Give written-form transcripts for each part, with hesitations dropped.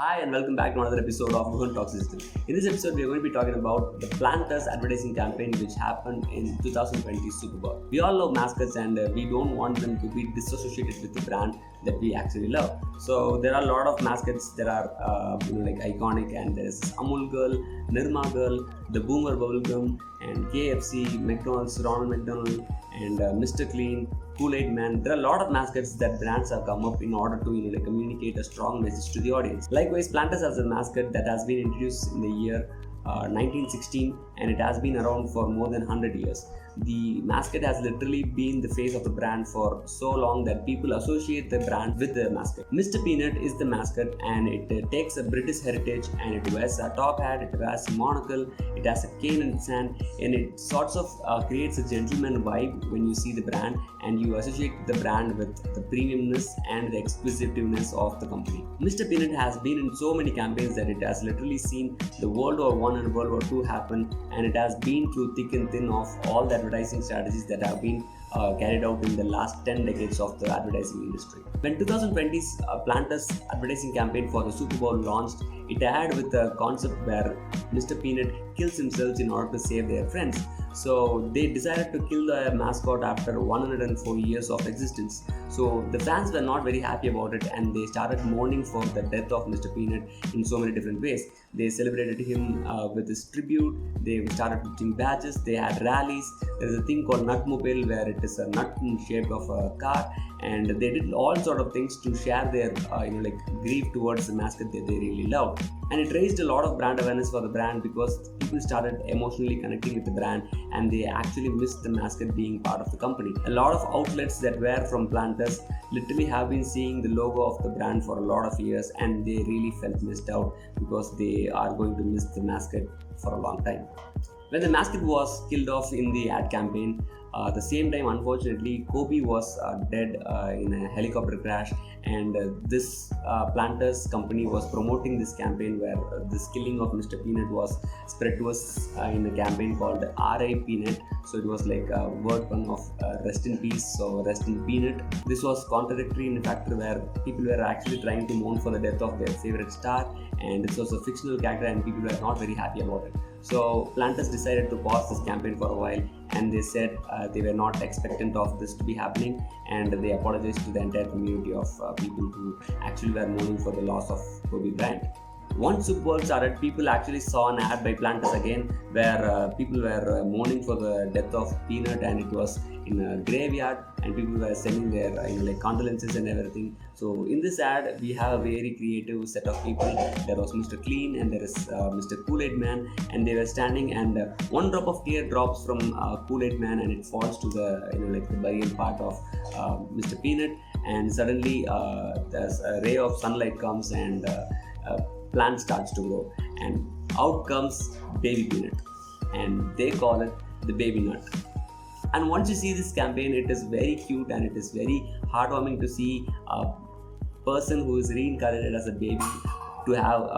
Hi and welcome back to another episode of Guhan Toxicity. In this episode, we are going to be talking about the Planters advertising campaign which happened in 2020 Super Bowl. We all love mascots and we don't want them to be disassociated with the brand that we actually love. So there are a lot of mascots that are iconic, and there is Amul Girl, Nirma Girl, the Boomer Bubblegum, and KFC, McDonald's, Ronald McDonald, and Mr. Clean, Kool-Aid Man. There are a lot of mascots that brands have come up in order to communicate a strong message to the audience. Likewise, Planters has a mascot that has been introduced in the year 1916, and it has been around for more than 100 years. The mascot has literally been the face of the brand for so long that people associate the brand with the mascot. Mr. Peanut is the mascot, and it takes a British heritage, and it wears a top hat, it wears a monocle, it has a cane in its hand, and it sorts of creates a gentleman vibe when you see the brand, and you associate the brand with the premiumness and the exclusiveness of the company. Mr. Peanut has been in so many campaigns that it has literally seen the World War I and World War II happen, and it has been through thick and thin of all the advertising strategies that have been carried out in the last 10 decades of the advertising industry. When 2020's Planters advertising campaign for the Super Bowl launched, it had with a concept where Mr. Peanut kills himself in order to save their friends. So they decided to kill the mascot after 104 years of existence. So the fans were not very happy about it, and they started mourning for the death of Mr. Peanut in so many different ways. They celebrated him with his tribute, they started putting badges, they had rallies. There is a thing called Nut Mobile where it is a nut in shape of a car, and they did all sort of things to share their grief towards the mascot that they really loved. And it raised a lot of brand awareness for the brand because people started emotionally connecting with the brand, and they actually missed the mascot being part of the company. A lot of outlets that were from Planters literally have been seeing the logo of the brand for a lot of years, and they really felt missed out because they are going to miss the mascot for a long time. When the mascot was killed off in the ad campaign, the same time, unfortunately, Kobe was dead in a helicopter crash, and this Planters company was promoting this campaign where this killing of Mr. Peanut was spread to us in a campaign called R.I. Peanut. So it was like a word pun of rest in peace, so rest in peanut. This was contradictory in a factor where people were actually trying to mourn for the death of their favorite star, and this was a fictional character, and people were not very happy about it. So Planters decided to pause this campaign for a while, and they said they were not expectant of this to be happening, and they apologized to the entire community of people who actually were mourning for the loss of Kobe Bryant. Once Super Bowl started, people actually saw an ad by Planters again where people were mourning for the death of Peanut, and it was in a graveyard, and people were sending their condolences and everything. So in this ad, we have a very creative set of people. There was Mr. Clean, and there is Mr. Kool-Aid Man, and they were standing, and one drop of tear drops from Kool-Aid Man, and it falls to the the burial part of Mr. Peanut, and suddenly there's a ray of sunlight comes, and plant starts to grow, and out comes Baby Peanut, and they call it the BabyNut. And once you see this campaign, it is very cute, and it is very heartwarming to see a person who is reincarnated as a baby to have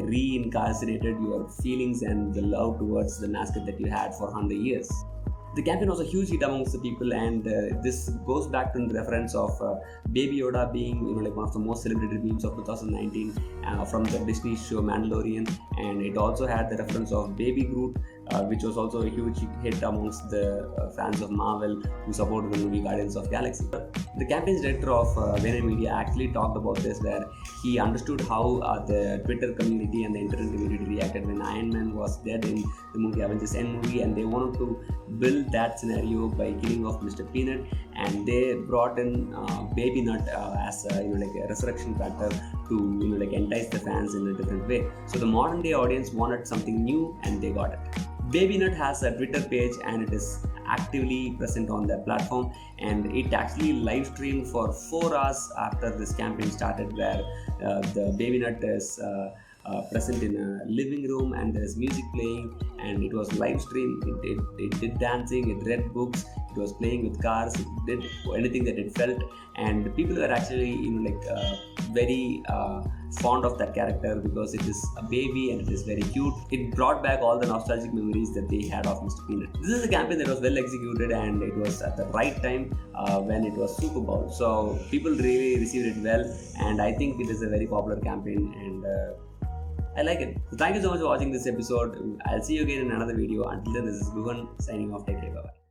reincarnated your feelings and the love towards the mascot that you had for 100 years. The campaign was a huge hit amongst the people, and this goes back to the reference of Baby Yoda being one of the most celebrated memes of 2019 from the Disney show Mandalorian, and it also had the reference of Baby Groot, which was also a huge hit amongst the fans of Marvel who supported the movie Guardians of Galaxy. The campaign's director of Vayner Media actually talked about this, where he understood how the Twitter community and the internet community reacted when Iron Man was dead in the movie Avengers End movie, and they wanted to build that scenario by killing off Mr. Peanut, and they brought in BabyNut as a resurrection factor to entice the fans in a different way. So the modern day audience wanted something new, and they got it. BabyNut has a Twitter page, and it is actively present on their platform, and it actually live streamed for 4 hours after this campaign started, where the BabyNut is present in a living room, and there is music playing, and it was live stream. It did dancing, it read books, It was playing with cars. It did anything that it felt, and people were actually very fond of that character because it is a baby and it is very cute. It brought back all the nostalgic memories that they had of Mr. Peanut. This is a campaign that was well executed and it was at the right time when it was Super Bowl. So people really received it well, and I think it is a very popular campaign, and I like it. So thank you so much for watching this episode. I'll see you again in another video. Until then, this is Guhan signing off. Take care. Bye bye.